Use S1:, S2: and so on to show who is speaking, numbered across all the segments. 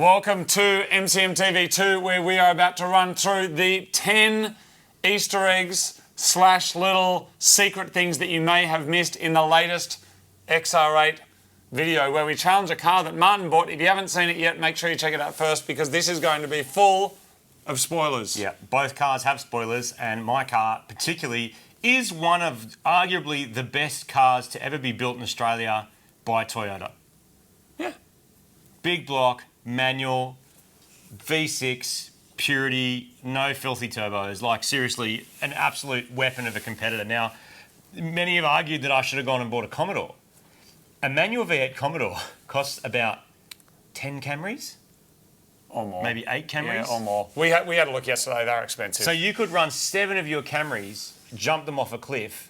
S1: Welcome to MCM TV2, where we are about to run through the 10 Easter eggs / little secret things that you may have missed in the latest XR8 video, where we challenge a car that Martin bought. If you haven't seen it yet, make sure you check it out first, because this is going to be full of spoilers.
S2: Yeah, both cars have spoilers, and my car particularly is one of arguably the best cars to ever be built in Australia by Toyota.
S1: Yeah.
S2: Big block, manual, V6, purity, no filthy turbos. Like, seriously, an absolute weapon of a competitor. Now, many have argued that I should have gone and bought a Commodore. A manual V8 Commodore costs about 10 Camrys?
S1: Or more.
S2: Maybe 8 Camrys?
S1: Yeah, or more. We had a look yesterday, they're expensive.
S2: So you could run 7 of your Camrys, jump them off a cliff,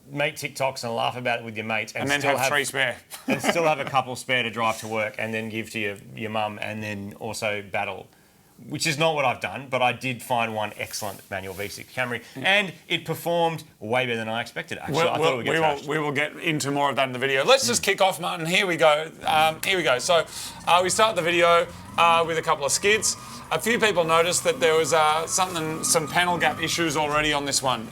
S2: make TikToks and laugh about it with your mates,
S1: and then
S2: still
S1: have 3 spare.
S2: and still have a couple spare to drive to work, and then give to your mum, and then also battle. Which is not what I've done, but I did find one excellent manual V6 Camry, and it performed way better than I expected, actually. I thought it would get trashed.
S1: We will get into more of that in the video. Let's just kick off, Martin. Here we go. So we start the video with a couple of skids. A few people noticed that there was some panel gap issues already on this one.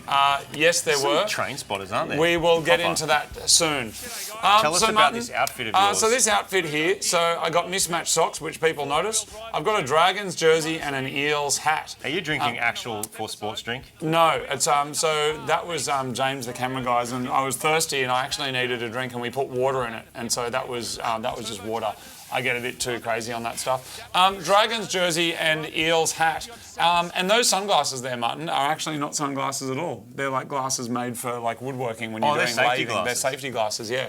S1: Yes, there were.
S2: Train spotters, aren't there?
S1: We will get into that soon.
S2: Tell us about Martin, this outfit of yours.
S1: So this outfit here, I got mismatched socks, which people noticed. I've got a Dragons jersey and an Eels hat.
S2: Are you drinking actual for sports drink?
S1: No, it's so that was James, the camera guys, and I was thirsty and I actually needed a drink, and we put water in it, and so that was just water. I get a bit too crazy on that stuff. Dragons jersey and Eels hat. And those sunglasses there, Martin, are actually not sunglasses at all. They're like glasses made for like woodworking when you're doing lathing.
S2: Glasses.
S1: They're safety glasses, yeah.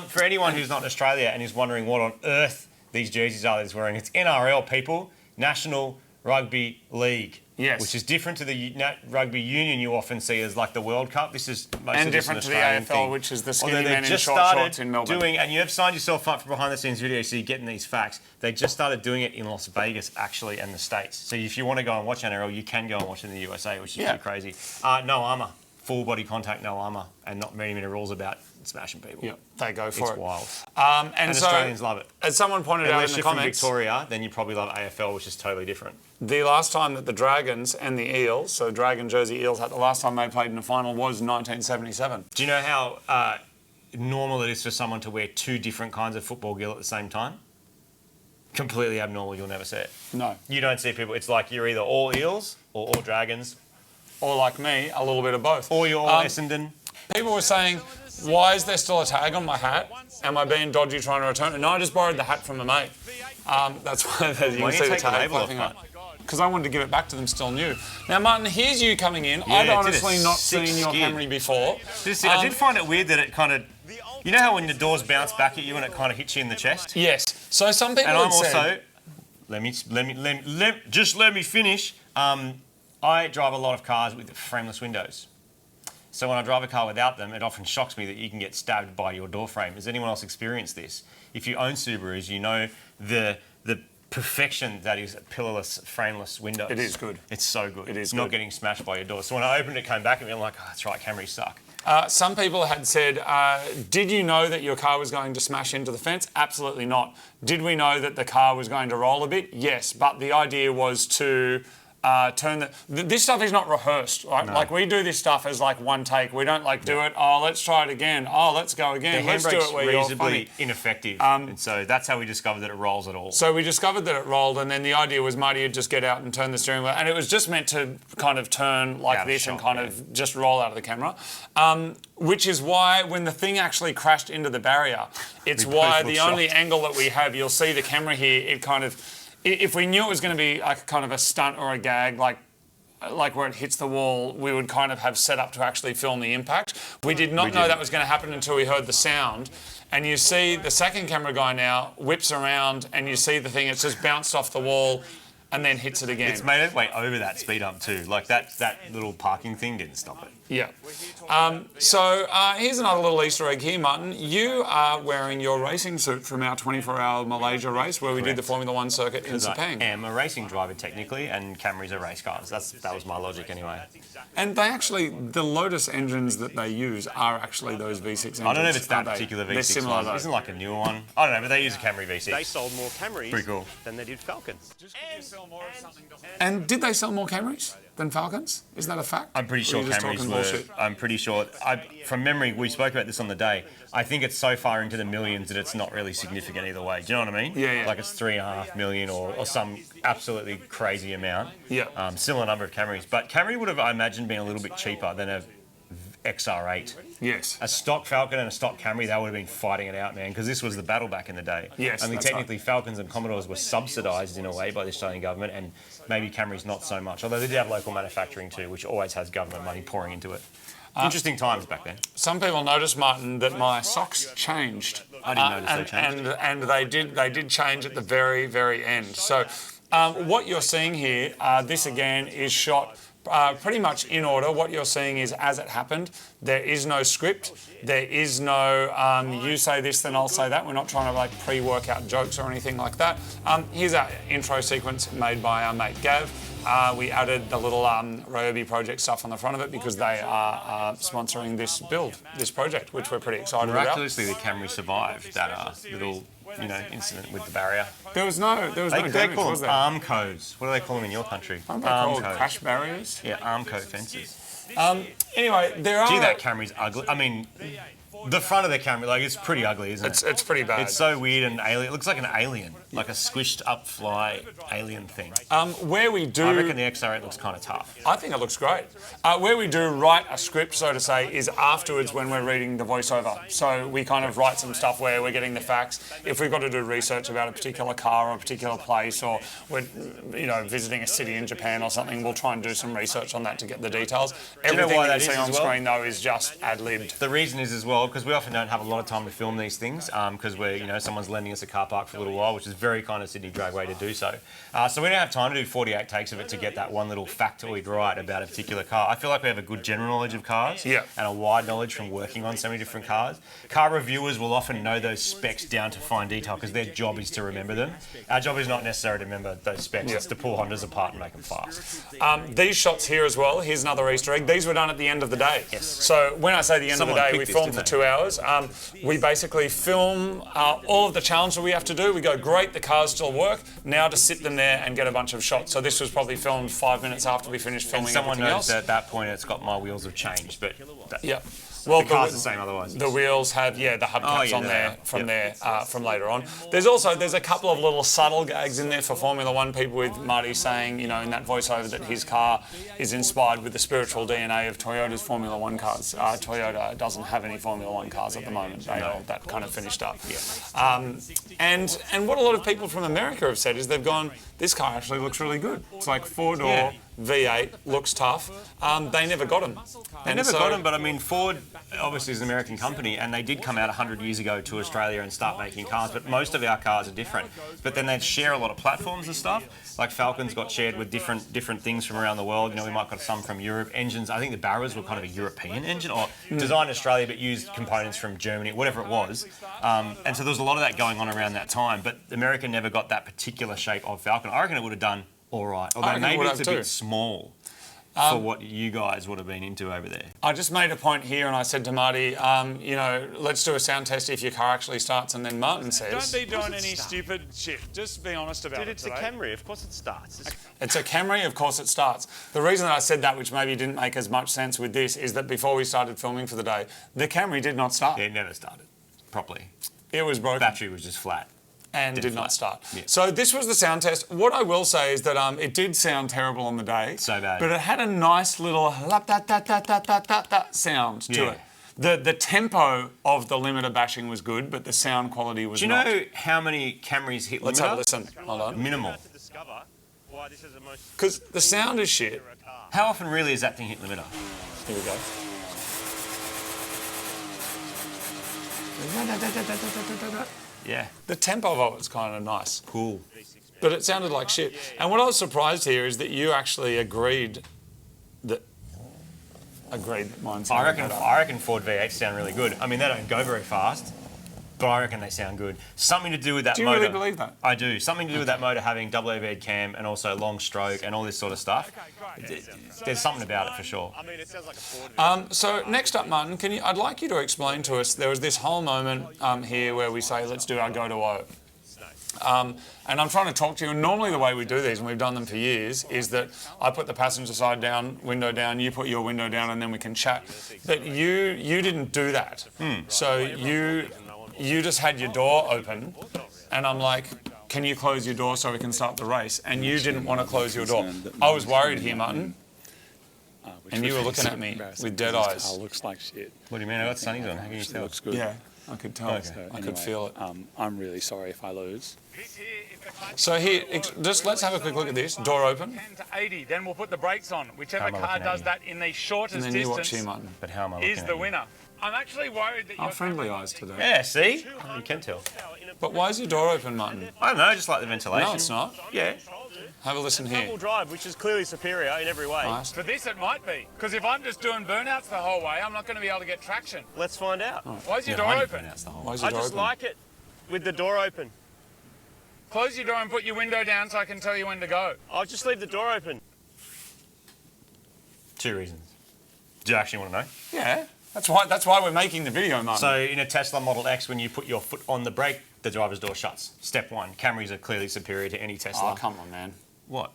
S2: For anyone who's not in Australia and is wondering what on earth these jerseys are that he's wearing, it's NRL, people, National Rugby League.
S1: Yes.
S2: Which is different to the rugby union you often see as like the World Cup. This is mostly
S1: different to the AFL, thing. Which is the skinny men in short shorts in Melbourne.
S2: And you have signed yourself up for behind the scenes video, so you're getting these facts. They just started doing it in Las Vegas, actually, and the States. So if you want to go and watch NRL, you can go and watch it in the USA, which is pretty crazy. No armour, full body contact, no armour, and not many rules about smashing people.
S1: Yeah, they go for it.
S2: It's wild.
S1: And so,
S2: Australians love it.
S1: As someone pointed out in the comments,
S2: from Victoria, then you probably love AFL, which is totally different.
S1: The last time that the Dragons and the Eels, so Dragon jersey, Eels hat, the last time they played in a final was 1977.
S2: Do you know how normal it is for someone to wear 2 different kinds of football gear at the same time? Completely abnormal. You'll never see it.
S1: No.
S2: You don't see people. It's like you're either all Eels or all Dragons.
S1: Or like me, a little bit of both.
S2: Or you're all Essendon.
S1: People were saying, why is there still a tag on my hat? Am I being dodgy trying to return it? No, I just borrowed the hat from a mate. That's why you can see the tag flapping up. Because I wanted to give it back to them still new. Now, Martin, here's you coming in. I'd honestly not seen your Camry before.
S2: I did find it weird that it kind of... You know how when the doors bounce back at you and it kind of hits you in the chest?
S1: Yes. So some people
S2: let me finish. I drive a lot of cars with frameless windows. So when I drive a car without them, it often shocks me that you can get stabbed by your door frame. Has anyone else experienced this? If you own Subarus, you know the perfection that is pillarless, frameless windows.
S1: It is good.
S2: It's so good.
S1: It is
S2: not getting smashed by your door. So when I opened it, came back, and I'm like, oh, that's right, Camrys suck.
S1: Some people had said, did you know that your car was going to smash into the fence? Absolutely not. Did we know that the car was going to roll a bit? Yes, but the idea was to... this stuff is not rehearsed, right? No. Like, we do this stuff as like one take. We don't like do it, let's try it again. Let's go again. Let's do it where you're funny.
S2: Ineffective. And so that's how we discovered that it rolls at all.
S1: So we discovered that it rolled, and then the idea was Marty would just get out and turn the steering wheel, and it was just meant to kind of turn like this and kind of just roll out of the camera. Which is why when the thing actually crashed into the barrier, it's why the only angle that we have, you'll see the camera here, it kind of... If we knew it was going to be like kind of a stunt or a gag, like where it hits the wall, we would kind of have set up to actually film the impact. We did not know that was going to happen until we heard the sound. And you see the second camera guy now whips around, and you see the thing, it's just bounced off the wall and then hits it again.
S2: It's made its way over that speed hump too. Like that little parking thing didn't stop it.
S1: Yeah. So here's another little Easter egg here, Martin. You are wearing your racing suit from our 24-hour Malaysia race where we did the Formula One circuit in Sepang.
S2: I am a racing driver technically, and Camrys are race cars. That was my logic anyway.
S1: And they actually, the Lotus engines that they use are actually those V6 engines.
S2: I don't know if it's that particular V6
S1: They're similar
S2: one. Isn't like a newer one. I don't know, but they use a Camry V6.
S3: They sold more Camrys
S2: Pretty cool.
S3: than they did Falcons.
S1: And did they sell more Camrys than Falcons? Is that a fact?
S2: I'm pretty sure Camrys were. I'm pretty sure. From memory, we spoke about this on the day. I think it's so far into the millions that it's not really significant either way. Do you know what I mean?
S1: Yeah.
S2: Like it's 3.5 million or some absolutely crazy amount.
S1: Yeah.
S2: Similar number of Camrys, but Camry would have, I imagine, been a little bit cheaper than a XR8.
S1: Yes.
S2: A stock Falcon and a stock Camry, they would have been fighting it out, man, because this was the battle back in the day.
S1: Yes,
S2: I mean,
S1: that's
S2: technically, Falcons and Commodores were subsidised in a way by the Australian government, and maybe Camrys not so much. Although they did have local manufacturing too, which always has government money pouring into it. Interesting times back then.
S1: Some people noticed, Martin, that my socks changed.
S2: I didn't notice they changed.
S1: And they did change at the very, very end. So what you're seeing here, this again is shot pretty much in order. What you're seeing is as it happened. There is no script. There is no you say this, then I'll say that. We're not trying to like pre-workout jokes or anything like that. Here's our intro sequence made by our mate Gav. We added the little Ryobi project stuff on the front of it because they are sponsoring this project, which we're pretty excited about.
S2: Miraculously, the Camry survived that little incident with the barrier.
S1: There was no damage,
S2: They call
S1: was
S2: them
S1: there?
S2: Armcos. What do they call them in your country?
S1: Aren't they called crash barriers?
S2: Yeah, Armco fences.
S1: Anyway, there are...
S2: Gee, that Camry's ugly. I mean, the front of the Camry, like, it's pretty ugly, isn't it?
S1: It's pretty bad.
S2: It's so weird and alien. It looks like an alien, like a squished up fly alien thing.
S1: Where we do...
S2: I reckon the XR8 looks kind of tough.
S1: I think it looks great. Where we do write a script, so to say, is afterwards when we're reading the voiceover. So we kind of write some stuff where we're getting the facts. If we've got to do research about a particular car or a particular place, or we're visiting a city in Japan or something, we'll try and do some research on that to get the details. Everything
S2: why
S1: that you
S2: that
S1: see
S2: is
S1: on
S2: as well?
S1: screen, though, is just ad-libbed.
S2: The reason is as well because we often don't have a lot of time to film these things because we're someone's lending us a car park for a little while, which is very kind of Sydney Dragway to do so. So we don't have time to do 48 takes of it to get that one little factoid right about a particular car. I feel like we have a good general knowledge of cars and a wide knowledge from working on so many different cars. Car reviewers will often know those specs down to fine detail because their job is to remember them. Our job is not necessarily to remember those specs, it's to pull Hondas apart and make them fast.
S1: These shots here as well, here's another Easter egg. These were done at the end of the day.
S2: Yes.
S1: So when I say the end of the day, we filmed for 2 hours. We basically film all of the challenge that we have to do. We go, great, the cars still work. Now to sit them there and get a bunch of shots. So this was probably filmed 5 minutes after we finished filming
S2: someone
S1: everything
S2: knows
S1: else.
S2: that at that point it's got my wheels have changed, but
S1: Well,
S2: the car's the same otherwise.
S1: The wheels have, the hubcaps on there from later on. There's a couple of little subtle gags in there for Formula One people, with Marty saying, in that voiceover that his car is inspired with the spiritual DNA of Toyota's Formula One cars. Toyota doesn't have any Formula One cars at the moment. That kind of finished up. And what a lot of people from America have said is they've gone, this car actually looks really good. It's like four-door. V8 looks tough. They never got them.
S2: They never got them, but I mean, Ford obviously is an American company, and they did come out 100 years ago to Australia and start making cars, but most of our cars are different. But then they share a lot of platforms and stuff. Like Falcons got shared with different things from around the world. We might got some from Europe. Engines, I think the Barras were kind of a European engine, or designed in Australia but used components from Germany, whatever it was. And so there was a lot of that going on around that time, but America never got that particular shape of Falcon. I reckon it would have done all right, although maybe it's a bit small for what you guys would have been into over there.
S1: I just made a point here and I said to Marty, let's do a sound test if your car actually starts, and then Martin says...
S4: Don't be doing any stupid shit. Just be honest about it.
S3: Dude, it's a Camry. Of course it starts.
S1: It's a Camry, of course it starts. The reason that I said that, which maybe didn't make as much sense with this, is that before we started filming for the day, the Camry did not start.
S2: It never started properly.
S1: It was broken.
S2: Battery was just flat.
S1: And did not start.
S2: Yeah.
S1: So this was the sound test. What I will say is that it did sound terrible on the day.
S2: So bad.
S1: But it had a nice little sound to it. The tempo of the limiter bashing was good, but the sound quality was not.
S2: Do you know how many Camrys hit limiter?
S1: Let's have a listen. Hold on.
S2: Minimal.
S1: Because the sound is shit.
S2: How often really is that thing hit limiter?
S1: Here we go.
S2: Yeah.
S1: The tempo of it was kind of nice.
S2: Cool.
S1: But it sounded like shit. And what I was surprised here is that you actually agreed that mine sounded better.
S2: I reckon Ford V8s sound really good. I mean, they don't go very fast, but I reckon they sound good. Something to do with that motor.
S1: Do you really believe that?
S2: I do. Something to do with that motor having double overhead cam and also long stroke and all this sort of stuff. There's something about it for sure.
S3: I mean, it sounds like a Ford.
S1: So next up, Martin, I'd like you to explain to us, there was this whole moment here where we say, let's do our go to O. And I'm trying to talk to you, and normally the way we do these, and we've done them for years, is that I put the passenger side down, window down, you put your window down, and then we can chat. But you didn't do that. So you just had your door open, and I'm like, can you close your door so we can start the race? And you didn't want to close your door. I was worried here, Martin, and you were looking at me with dead eyes.
S5: It looks like shit.
S2: What do you mean? I got sunnies on. How can you tell?
S5: Looks good.
S1: Yeah, I could tell.
S5: So
S1: I could feel it.
S5: I'm really sorry if I lose.
S1: So here, just let's have a quick look at this. Door open.
S4: 10 to 80, then we'll put the brakes on. Whichever
S2: How am I
S4: car
S2: looking at
S4: does
S2: you?
S4: that in the shortest
S1: And then you watch here,
S4: distance
S1: Martin.
S2: But how am I looking
S4: is
S2: at
S4: the
S2: you?
S4: winner. I'm actually worried that
S1: Our
S4: you're
S1: friendly eyes today.
S2: Yeah, see? You can tell.
S1: But why is your door open, Martin?
S2: I don't know, just like the ventilation.
S1: No, it's not.
S2: Yeah.
S1: Have a listen here.
S3: All drive, which is clearly superior in every way.
S1: Nice.
S4: For this, it might be. Because if I'm just doing burnouts the whole way, I'm not going to be able to get traction.
S3: Let's find out.
S4: Why is your
S2: Yeah,
S4: door
S2: I need
S4: open?
S2: burnouts the whole
S1: Why
S2: way.
S1: is your
S3: I
S1: door
S3: just
S1: open?
S3: like it with the door open.
S4: Close your door and put your window down so I can tell you when to go.
S3: I'll just leave the door open.
S2: 2 reasons. Do you actually want to know?
S1: Yeah. That's why we're making the video, Martin.
S2: So in a Tesla Model X, when you put your foot on the brake, the driver's door shuts. Step 1. Camrys are clearly superior to any Tesla.
S1: Oh, come on, man.
S2: What?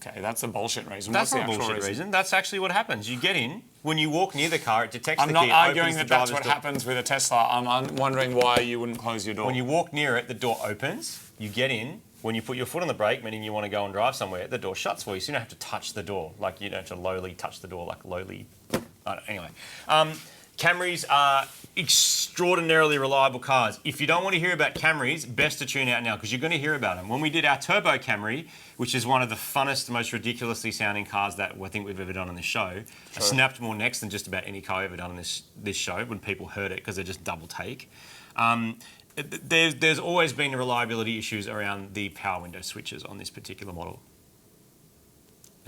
S1: Okay, that's a bullshit reason.
S2: That's
S1: What's
S2: not a
S1: the actual
S2: bullshit reason. That's actually what happens. You get in, when you walk near the car, it detects
S1: I'm
S2: the
S1: not
S2: key,
S1: arguing
S2: opens
S1: that
S2: the
S1: that's
S2: driver's
S1: what
S2: door.
S1: happens with a Tesla. I'm wondering why you wouldn't close your door.
S2: When you walk near it, the door opens, you get in. When you put your foot on the brake, meaning you want to go and drive somewhere, the door shuts for you, so you don't have to touch the door. Like, you don't have to lowly touch the door, like lowly. Anyway. Camrys are extraordinarily reliable cars. If you don't want to hear about Camrys, best to tune out now, because you're going to hear about them. When we did our Turbo Camry, which is one of the funnest, most ridiculously sounding cars that I think we've ever done on this show, I snapped more necks than just about any car I've ever done on this show when people heard it, because they're just double take. There's always been reliability issues around the power window switches on this particular model.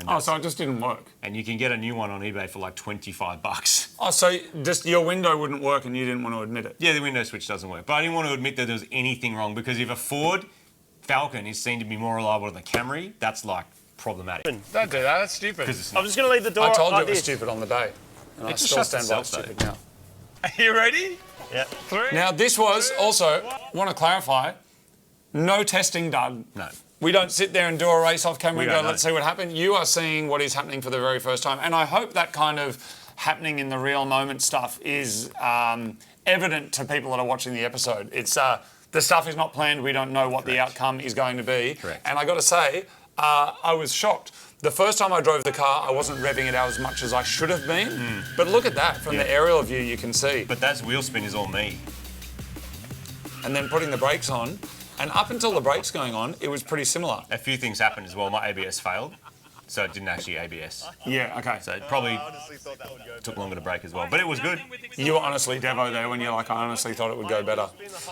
S1: Oh, so it just didn't work.
S2: And you can get a new one on eBay for like $25.
S1: Oh, so just your window wouldn't work and you didn't want to admit it?
S2: Yeah, the window switch doesn't work. But I didn't want to admit that there was anything wrong, because if a Ford Falcon is seen to be more reliable than the Camry, that's like problematic.
S4: Don't do that, that's stupid.
S2: Because it's
S3: I'm
S2: not.
S3: just going to leave the door
S1: I told you
S3: like
S1: it was
S3: this.
S1: stupid on the day. And I
S2: just
S1: still
S2: shuts
S1: stand by
S2: itself,
S1: stupid now.
S4: Are you ready?
S3: Yeah.
S4: 3.
S1: Now, this was also, want to clarify, no testing done.
S2: No.
S1: We don't sit there and do a race off camera and
S2: don't
S1: go,
S2: know.
S1: let's see what happened. You are seeing what is happening for the very first time. And I hope that kind of happening in the real moment stuff is evident to people that are watching the episode. It's the stuff is not planned. We don't know what the outcome is going to be.
S2: Correct.
S1: And I got to say, I was shocked. The first time I drove the car, I wasn't revving it out as much as I should have been. But look at that. From the aerial view, you can see.
S2: But that wheel spin is all me.
S1: And then putting the brakes on. And up until the brakes going on, it was pretty similar.
S2: A few things happened as well. My ABS failed, so it didn't actually ABS.
S1: Yeah, okay.
S2: So it probably
S3: Honestly thought that would go.
S2: took longer to brake as well. But it was good.
S1: You were honestly Devo there when you're like, I honestly thought it would go better.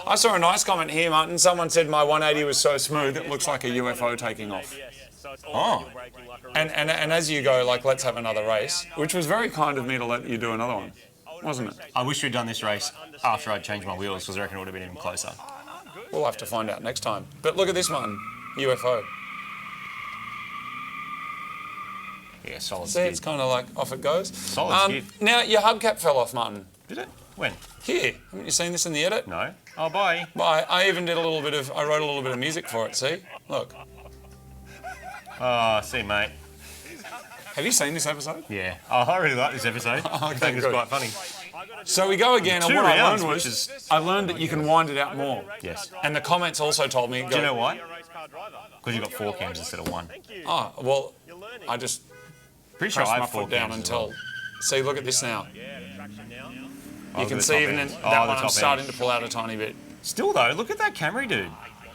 S1: I saw a nice comment here, Martin. Someone said my 180 was so smooth, it looks like a UFO taking off.
S3: So it's
S2: Oh.
S3: all braking like a
S1: And as you go, like, let's have another race, which was very kind of me to let you do another one, wasn't it?
S2: I wish we'd done this race after I'd changed my wheels, because I reckon it would have been even closer.
S1: We'll have to find out next time. But look at this, Martin. UFO.
S2: Yeah, solid
S1: See, it's
S2: skid.
S1: kind of like off it goes.
S2: Solid skid.
S1: Now, your hubcap fell off, Martin.
S2: Did it? When?
S1: Here. Haven't you seen this in the edit?
S2: No. Oh, bye.
S1: I even did I wrote a little bit of music for it, see? Look.
S2: Oh, see, mate.
S1: Have you seen this episode?
S2: Yeah. Oh, I really like this episode. I think it's
S1: good.
S2: quite funny.
S1: So we go again, and
S2: 2
S1: what I
S2: rounds,
S1: learned
S2: which
S1: was,
S2: is-
S1: I learned that you can wind it out more.
S2: Yes.
S1: And the comments also told me,
S2: Do you know why?
S3: race car driver.
S2: Because you've got 4 cams instead of 1.
S1: oh, well,
S3: You're learning.
S1: I just
S2: Pretty sure
S1: pressed
S2: I
S1: my
S2: have 4
S1: foot down
S2: cams as
S1: until,
S2: well.
S1: see, look at this now.
S3: Yeah, traction now.
S2: Oh,
S1: You can
S2: the
S1: see
S2: top
S1: even in
S2: end.
S1: that
S2: Oh,
S1: one
S2: the
S1: I'm
S2: top
S1: starting
S2: end.
S1: to pull out a tiny bit.
S2: Still, though, look at that Camry, dude.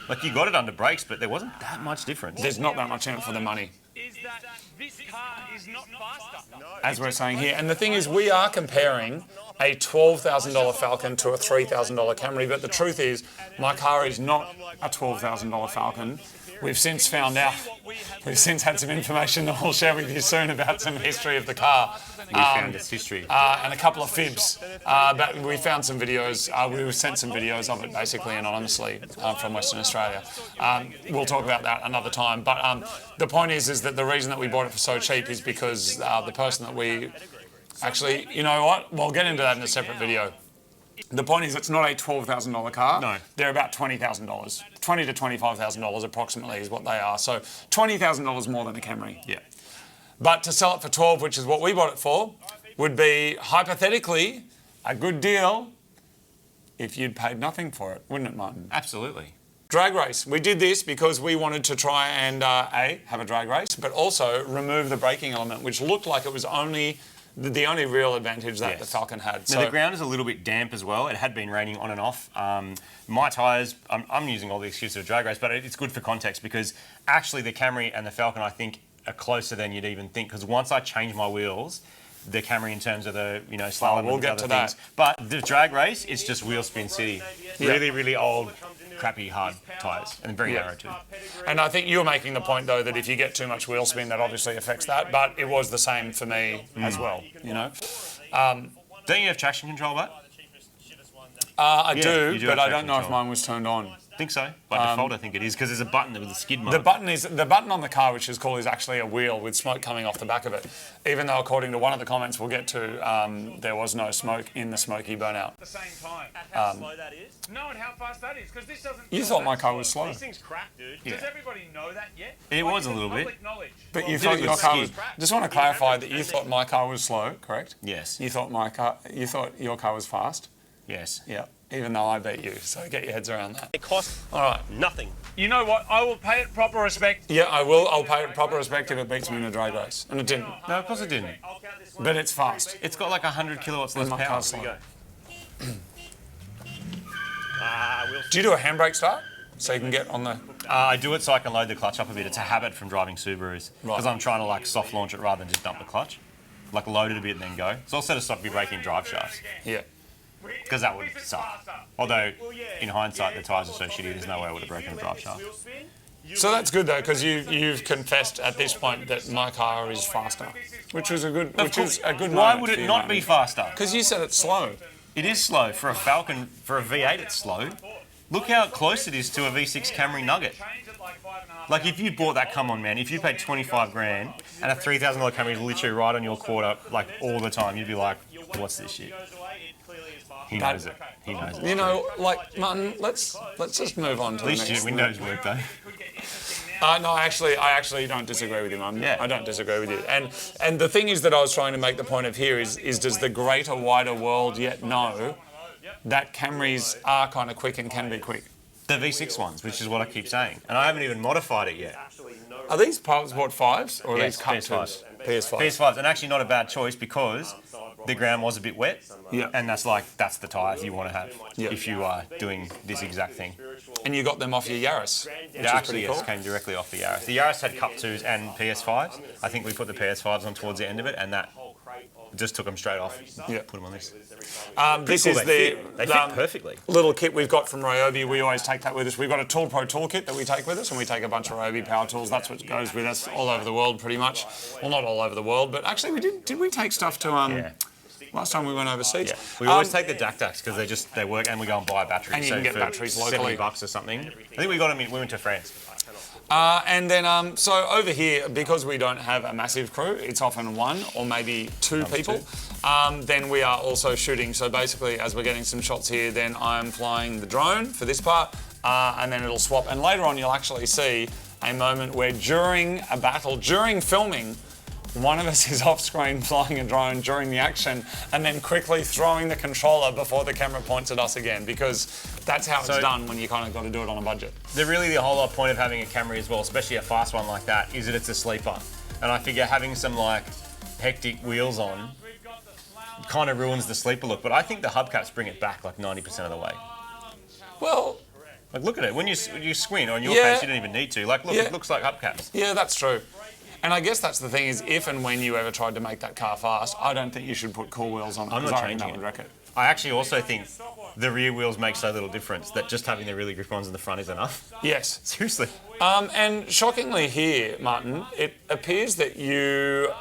S2: Like, you got it under brakes, but there wasn't that much difference.
S1: There's not that much in it for the money.
S4: that this car is not faster.
S1: as we're saying here. And the thing is, we are comparing a $12,000 Falcon to a $3,000 Camry, but the truth is, my car is not a $12,000 Falcon. We've since found out, we've since had some information that we'll share with you soon about some history of the car.
S2: We found its history.
S1: And a couple of fibs. But we found some videos, we were sent some videos of it basically anonymously from Western Australia. We'll talk about that another time. But the point is that the reason that we bought it for so cheap is because the person that we actually, you know what? We'll get into that in a separate video. The point is, it's not a $12,000 car.
S2: No.
S1: They're about $20,000. $20,000 to $25,000 approximately is what they are. So $20,000 more than a Camry.
S2: Yeah.
S1: But to sell it for 12, which is what we bought it for, would be hypothetically a good deal if you'd paid nothing for it, wouldn't it, Martin?
S2: Absolutely.
S1: Drag race. We did this because we wanted to try and A, have a drag race, but also remove the braking element, which looked like it was the only real advantage that the Falcon had.
S2: Now, the ground is a little bit damp as well. It had been raining on and off. My tyres, I'm using all the excuses of drag race, but it's good for context because actually the Camry and the Falcon, I think, are closer than you'd even think, because once I change my wheels, the Camry in terms of the, slalom
S1: we'll
S2: and
S1: get
S2: other
S1: to
S2: things.
S1: that.
S2: But the drag race, it's just wheel spin city. Really, really old, crappy, hard tyres, and very narrow too.
S1: And I think you're making the point, though, that if you get too much wheel spin, that obviously affects that, but it was the same for me as well,
S2: Don't you have traction control, mate?
S1: I
S2: Yeah,
S1: do,
S2: you do
S1: but
S2: have
S1: I don't know if
S2: control.
S1: mine was turned on.
S2: I think so. By default, I think it is, because there's a button with a skid mark.
S1: The button on the car, which is cool, is actually a wheel with smoke coming off the back of it. Even though, according to one of the comments we'll get to, there was no smoke in the smoky Burnout.
S4: At the same time.
S3: How slow that is?
S4: No, and how fast that is, because this doesn't.
S1: You
S4: feel
S1: thought
S4: that
S1: my car
S4: slow.
S1: was slow,
S3: These things crack, dude.
S4: Does everybody know that yet?
S2: It was a
S4: is
S2: little bit.
S4: public knowledge.
S1: but you
S2: Did
S1: thought
S2: it
S1: your
S2: with
S1: car was.
S2: skid.
S1: Just want to clarify that you thought my car was slow, correct?
S2: Yes.
S1: You thought your car was fast.
S2: Yes.
S1: Yeah. Even though I beat you, so get your heads around that.
S3: It costs
S1: All right.
S3: nothing.
S4: You know what? I will pay it proper respect.
S1: Yeah, I will. I'll pay it proper respect if it beats me in a drag race, and it didn't.
S2: No, of course it didn't.
S1: But it's fast.
S2: It's got like 100 kilowatts less
S1: My
S2: power.
S1: car's slow.
S3: We'll
S1: Do you do a handbrake start so you can get on the?
S2: I do it so I can load the clutch up a bit. It's a habit from driving Subarus, because
S1: Right.
S2: I'm trying to like soft launch it rather than just dump the clutch. Like load it a bit and then go. It's also to stop you breaking drive shafts,
S1: Yeah.
S2: because that would suck. Although, in hindsight, the tyres are so shitty, there's no way I would have broken a drive shaft.
S1: So that's good though, because you've confessed at this point that my car is faster, which is a good
S2: Why would it not be faster?
S1: Because you said it's slow.
S2: It is slow. For a Falcon, for a V8, it's slow. Look how close it is to a V6 Camry Nugget. Like, if you bought that, come on, man. If you paid 25 grand and a $3,000 Camry is literally right on your quarter, like, all the time, you'd be like, what's this shit? He knows it. He knows it.
S1: You know, like Martin, let's just move on to
S2: At
S1: the
S2: least
S1: next.
S2: your windows work, though.
S1: No, I actually don't disagree with you, Mum.
S2: Yeah.
S1: I don't disagree with you. And the thing is that I was trying to make the point of here is does the greater, wider world yet know that Camrys are kind of quick and can be quick?
S2: The V6 ones, which is what I keep saying. And I haven't even modified it yet.
S1: Are these Pilot Sport 5s or are
S2: Yes,
S1: these Cup
S2: PS5s.
S1: 2s? PS5.
S2: PS5's, and actually not a bad choice because the ground was a bit wet.
S1: Yeah.
S2: And that's the tyres you want to have if you are doing this exact thing.
S1: And you got them off your Yaris, which
S2: It
S1: is
S2: actually
S1: pretty cool.
S2: came directly off the Yaris. The Yaris had Cup 2s and PS5s. I think we put the PS5s on towards the end of it, and that just took them straight off.
S1: Yeah.
S2: Put them on this.
S1: This
S2: Cool,
S1: is
S2: they fit perfectly.
S1: little kit we've got from Ryobi. We always take that with us. We've got a Tool Pro toolkit that we take with us, and we take a bunch of Ryobi power tools. That's what goes with us all over the world, pretty much. Well, not all over the world, but actually we did. Did we take stuff to
S2: Yeah.
S1: last time we went overseas?
S2: Yeah. We always take the DAC because they work, and we go and buy batteries.
S1: And you can get
S2: for
S1: batteries locally.
S2: $70 or something. I think we got them. We went to France.
S1: And then, so over here, because we don't have a massive crew, it's often one or maybe two people. Then we are also shooting. So basically, as we're getting some shots here, then I'm flying the drone for this part, and then it'll swap. And later on, you'll actually see a moment where during a battle, during filming, one of us is off screen flying a drone during the action and then quickly throwing the controller before the camera points at us again, because that's how it's done when you kind of got to do it on a budget.
S2: The whole point of having a Camry as well, especially a fast one like that, is that it's a sleeper. And I figure having some like hectic wheels on kind of ruins the sleeper look. But I think the hubcaps bring it back like 90% of the way.
S1: Well,
S2: Like, look at it. When you squint, or in your
S1: Yeah.
S2: case, you don't even need to. Like, look,
S1: Yeah.
S2: it looks like hubcaps.
S1: yeah, that's true. And I guess that's the thing is, if and when you ever tried to make that car fast, I don't think you should put cool wheels on it.
S2: I'm not
S1: 'cause I reckon
S2: changing
S1: that would
S2: it.
S1: wreck it.
S2: I actually also think the rear wheels make so little difference that just having the really grip ons in the front is enough.
S1: Yes.
S2: Seriously.
S1: And shockingly here, Martin, it appears that you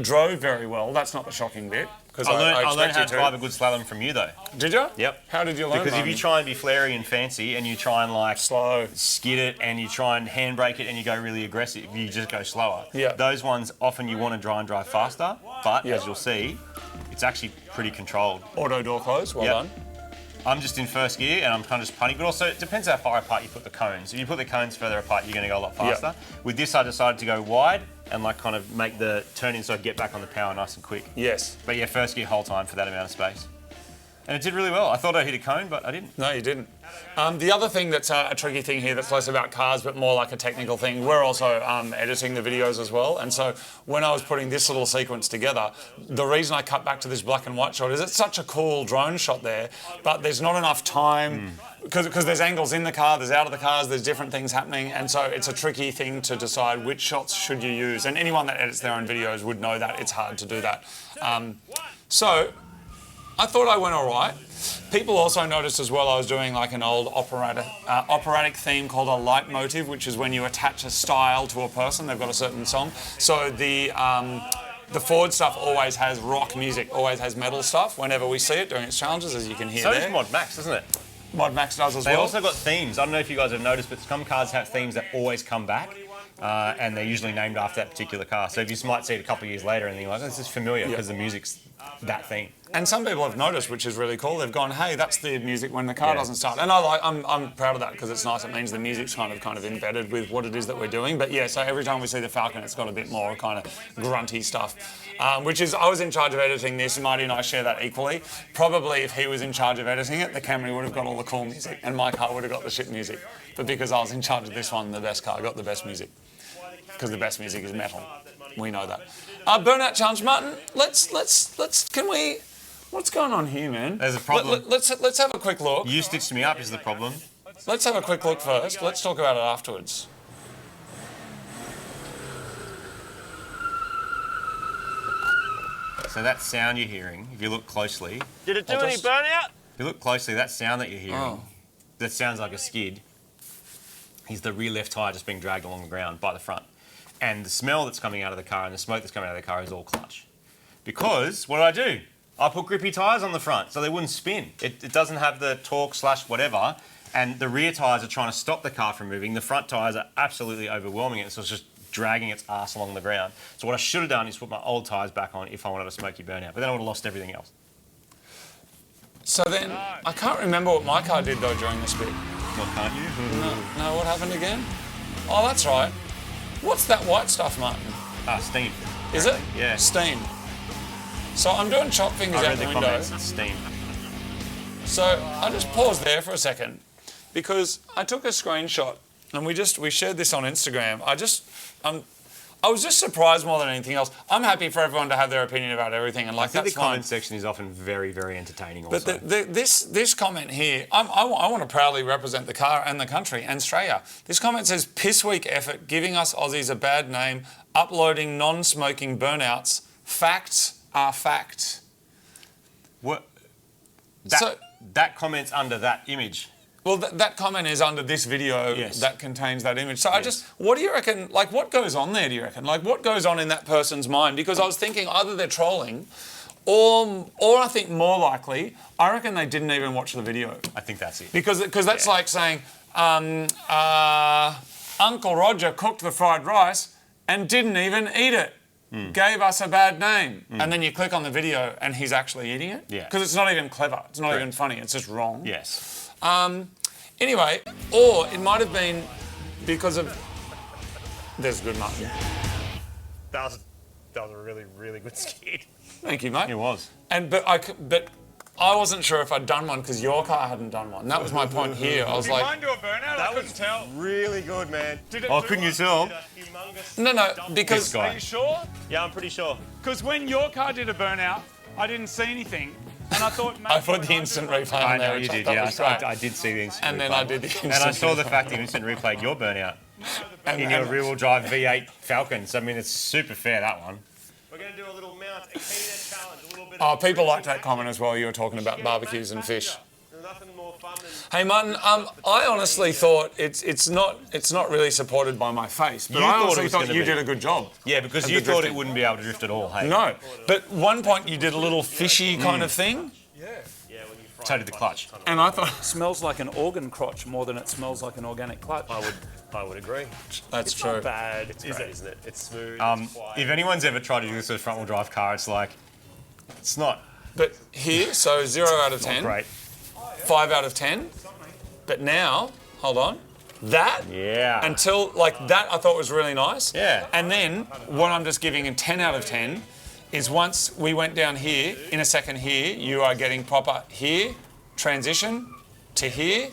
S1: drove very well. That's not the shocking bit. Because
S2: I learned
S1: expect
S2: how
S1: you
S2: to drive a good slalom from you, though.
S1: Did you?
S2: Yep.
S1: How did you learn?
S2: Because if you try and be flary and fancy and you try and like
S1: Slow.
S2: skid it and you try and handbrake it and you go really aggressive, you just go slower.
S1: Yeah.
S2: Those ones often you want to try and drive faster, but
S1: Yeah.
S2: as you'll see, it's actually pretty controlled.
S1: Auto door close, well
S2: Yep.
S1: done.
S2: I'm just in first gear and I'm kind of just punting, but also it depends how far apart you put the cones. If you put the cones further apart, you're going to go a lot faster. With this, I decided to go wide and like kind of make the turn in so I get back on the power nice and quick.
S1: Yes.
S2: But yeah, first gear whole time for that amount of space. And it did really well. I thought I hit a cone, but I didn't.
S1: No, you didn't. The other thing that's a tricky thing here that's less about cars but more like a technical thing, we're also editing the videos as well. And so when I was putting this little sequence together, the reason I cut back to this black and white shot is it's such a cool drone shot there, but there's not enough time because there's angles in the car, there's out of the cars, there's different things happening. And so it's a tricky thing to decide which shots should you use. And anyone that edits their own videos would know that it's hard to do that. So I thought I went all right. People also noticed as well I was doing like an old operatic theme called a leitmotif, which is when you attach a style to a person. They've got a certain song. So the Ford stuff always has rock music, always has metal stuff whenever we see it during its challenges, as you can hear
S2: So
S1: there.
S2: does Mod Max, doesn't it?
S1: Mod Max does as
S2: They
S1: well.
S2: also got themes. I don't know if you guys have noticed, but some cars have themes that always come back. And they're usually named after that particular car. So you just might see it a couple of years later and you're like, oh, this is familiar because the music's that theme.
S1: And some people have noticed, which is really cool. They've gone, "Hey, that's the music when the car
S2: Yeah.
S1: doesn't start." And I'm proud of that because it's nice. It means the music's kind of embedded with what it is that we're doing. But yeah, so every time we see the Falcon, it's got a bit more kind of grunty stuff. Which is, I was in charge of editing this. Marty and I share that equally. Probably if he was in charge of editing it, the Camry would have got all the cool music, and my car would have got the shit music. But because I was in charge of this one, the best car got the best music. Because the best music is metal. We know that. Burnout challenge, Martin. Can we? What's going on here, man?
S2: There's a problem.
S1: Let's have a quick look.
S2: You stitched me up is the problem.
S1: Let's have a quick look first. Let's talk about it afterwards.
S2: So that sound you're hearing, if you look closely,
S3: Did it do
S1: I'll
S3: any
S1: just-
S3: burnout?
S2: if you look closely, that sound that you're hearing,
S1: Oh.
S2: that sounds like a skid, is the rear left tyre just being dragged along the ground by the front. And the smell that's coming out of the car and the smoke that's coming out of the car is all clutch. Because, what did I do? I put grippy tyres on the front so they wouldn't spin. It doesn't have the torque / whatever, and the rear tyres are trying to stop the car from moving. The front tyres are absolutely overwhelming it, so it's just dragging its ass along the ground. So what I should have done is put my old tyres back on if I wanted a smoky burnout, but then I would have lost everything else.
S1: So then, I can't remember what my car did though during this bit.
S2: Well, can't you?
S1: No, what happened again? Oh, that's right. What's that white stuff, Martin?
S2: Steam.
S1: Is it?
S2: Yeah.
S1: Steam. So I'm doing chop fingers
S2: I
S1: out
S2: read
S1: the
S2: the
S1: window.
S2: comments, it's steam.
S1: So I just paused there for a second because I took a screenshot and we shared this on Instagram. I was just surprised more than anything else. I'm happy for everyone to have their opinion about everything, and
S2: I think
S1: that's
S2: the
S1: fine.
S2: comment section is often very, very entertaining also.
S1: But this comment here, I want to proudly represent the car and the country and Australia. This comment says, "Piss weak effort, giving us Aussies a bad name, uploading non-smoking burnouts. Facts are fact."
S2: What?
S1: So-
S2: That comment's under that image.
S1: Well, that comment is under this video
S2: Yes.
S1: that contains that image. So
S2: Yes.
S1: what do you reckon, like what goes on there, do you reckon? Like what goes on in that person's mind? Because I was thinking either they're trolling or I think more likely, I reckon they didn't even watch the video.
S2: I think that's it.
S1: Because that's like saying, Uncle Roger cooked the fried rice and didn't even eat it. Gave us a bad name. And then you click on the video and he's actually eating it.
S2: Yeah.
S1: Because it's not even clever. It's not
S2: Correct.
S1: even funny. It's just wrong.
S2: Yes.
S1: Anyway, or it might have been because of... There's a good Martin.
S3: That was a really, really good skid.
S1: Thank you, mate.
S2: It was.
S1: But I wasn't sure if I'd done one because your car hadn't done one. That was my point here. I was
S4: Did
S1: like,
S4: mine do a burnout? I couldn't tell.
S3: Really good, man.
S4: Did it
S2: Oh,
S4: do
S2: couldn't
S4: one?
S2: you tell?
S3: Humongous.
S1: no, because...
S2: This guy.
S4: Are you sure?
S3: Yeah, I'm pretty sure.
S4: Because when your car did a burnout, I didn't see anything. And I thought maybe
S1: I put
S4: when
S1: the
S4: do
S1: instant
S4: it,
S1: replay
S2: I
S1: on there.
S2: know you
S1: which
S2: did,
S1: thought
S2: yeah.
S1: was great.
S2: I did see the instant
S1: And then
S2: replay.
S1: I did the instant
S2: And I saw the
S1: replay.
S2: fact that you instant replayed your burnout. in your rear-wheel drive V8 Falcon. So I mean, it's super fair, that one. We're going to do a little mount Akina challenge. A little bit.
S1: Oh, people like that comment as well. You were talking about barbecues and fish.
S3: Nothing more fun than...
S1: Hey Martin, I honestly thought it's not really supported by my face, but I honestly thought you did a good job.
S2: Yeah, because you thought it wouldn't be able to drift at all, hey?
S1: No, but one point you did a little fishy kind of thing.
S2: So did the clutch.
S1: And I thought
S5: It smells like an organ crotch more than it smells like an organic clutch.
S3: I would agree.
S1: that's true.
S3: Bad, it's great, isn't it? It's smooth, it's quiet.
S2: If anyone's ever tried to do this with a front-wheel drive car, it's like, it's not
S1: But here, so 0 out of 10,
S2: great.
S1: 5 out of 10. But now, hold on, that
S2: Yeah.
S1: until like that I thought was really nice.
S2: Yeah.
S1: And then what I'm just giving a 10 out of 10 is once we went down here, in a second here, you are getting proper here, transition to here.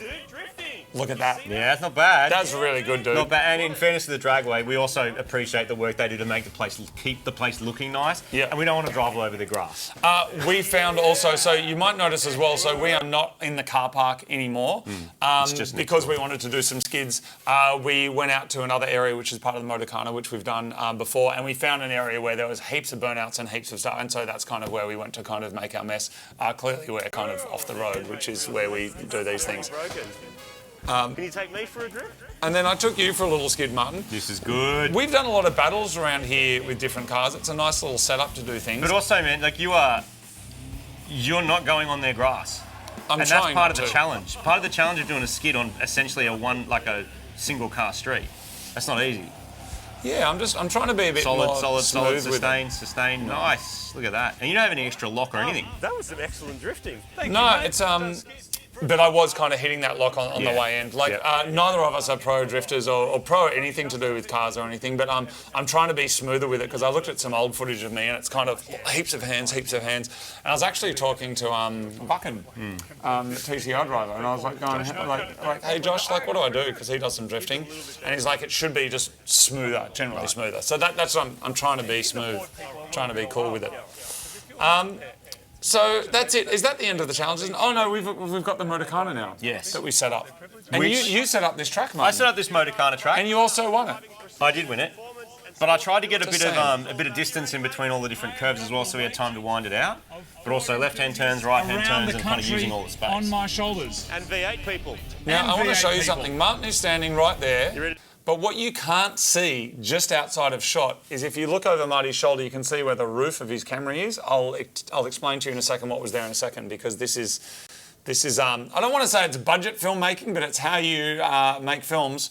S1: Look at that.
S2: Yeah, that's not bad.
S1: That's really good, dude.
S2: Not bad. And in fairness to the dragway, we also appreciate the work they do to make the place, keep the place looking nice.
S1: Yeah.
S2: And we don't want to drive all over the grass.
S1: We found also, so you might notice as well, so we are not in the car park anymore
S2: It's just next
S1: because
S2: door.
S1: we wanted to do some skids. We went out to another area which is part of the Motorcana, which we've done before, and we found an area where there was heaps of burnouts and heaps of stuff, and so that's kind of where we went to kind of make our mess. Clearly we're kind of off the road, which is where we do these things.
S3: Can you take me for a drift?
S1: And then I took you for a little skid, Martin.
S2: This is good.
S1: We've done a lot of battles around here with different cars. It's a nice little setup to do things.
S2: But also, man, like you're not going on their grass.
S1: I'm
S2: And
S1: trying
S2: that's part
S1: not
S2: of the
S1: to.
S2: challenge. Part of the challenge of doing a skid on essentially a single car street. That's not easy.
S1: Yeah, I'm trying to be a bit more
S2: Solid,
S1: smooth with it.
S2: sustain. Nice. Look at that. And you don't have any extra lock or anything.
S3: That was some excellent drifting. Thank
S1: No,
S3: you, mate.
S1: it's but I was kind of hitting that lock on the
S2: Yeah.
S1: way in. Like
S2: Yeah.
S1: neither of us are pro drifters or pro at anything to do with cars or anything. But I'm trying to be smoother with it because I looked at some old footage of me and it's kind of heaps of hands. And I was actually talking to Buchan, the TCR driver, and I was like going like, hey Josh, like what do I do? Because he does some drifting, and he's like, it should be just smoother, generally smoother. So that's what I'm trying to be smooth, trying to be cool with it. So that's it. Is that the end of the challenges? Oh no, we've got the Motorcana now.
S2: Yes.
S1: That we set up. And
S2: Which-
S1: you set up this track, mate.
S2: I set up this Motorcana track.
S1: And you also won it.
S2: I did win it. But I tried to get
S1: Just
S2: a bit of distance in between all the different curves as well, so we had time to wind it out. But also left-hand turns, right-hand turns, and kind of using all the space.
S4: on my shoulders.
S3: And V8 people.
S1: Now I want to
S4: V8
S1: show you
S4: people.
S1: something. Martin is standing right there.
S3: You ready?
S1: But what you can't see just outside of shot is if you look over Marty's shoulder, you can see where the roof of his Camry is. I'll explain to you in a second what was there in a second because this is I don't want to say it's budget filmmaking, but it's how you make films